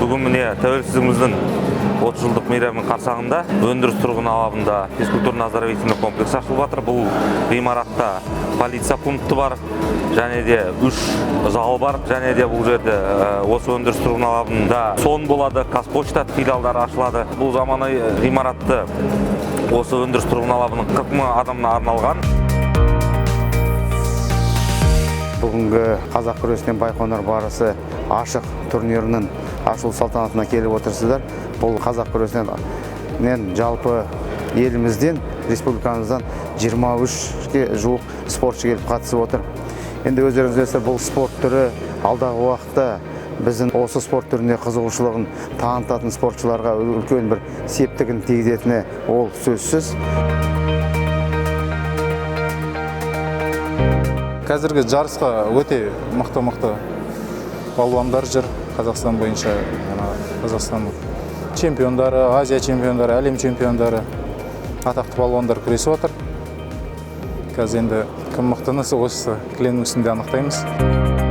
Бүгін міне тәуелсіздігіміздің 30 жылдық мейрамы қарсаңында өндіріс тұрғын алабында физкультурно-оздоровительный комплекс ашылып жатыр. Бұл ғимаратта полиция пункті бар, және де 3 зал бар, және де бұл жерде осы өндіріс тұрғын алабында сон болады, Қазпошта филиалдары ашылады. Бұл заманауи ғимаратты осы өндіріс тұрғын алабының 40 мың адамына арналған. Бүгінгі қазақ күресінен байқоңыр барысы ашық турнирінің ашылу салтанатына келіп отырсыздар. Бұл қазақ күресінен жалпы елімізден, республикамыздан 23-ке жуық спортшы келіп қатысып отыр. Енді өздеріңіз білесіздер, бұл спорт түрі алдағы уақытта біздің осы спорт түріне қызығушылығын танытатын спортшыларға үлкен бір септігін тигізетіні ол сөзсіз. Қазіргі жарысқа өте мықты балуандар жүр. Қазақстан бойынша Қазақстан чемпиондары, Азия чемпиондары, әлем чемпиондары, атақты балуандар күресіп отыр. Қазір енді кім мықтынысы осы кілемнің үстінде анықтаймыз.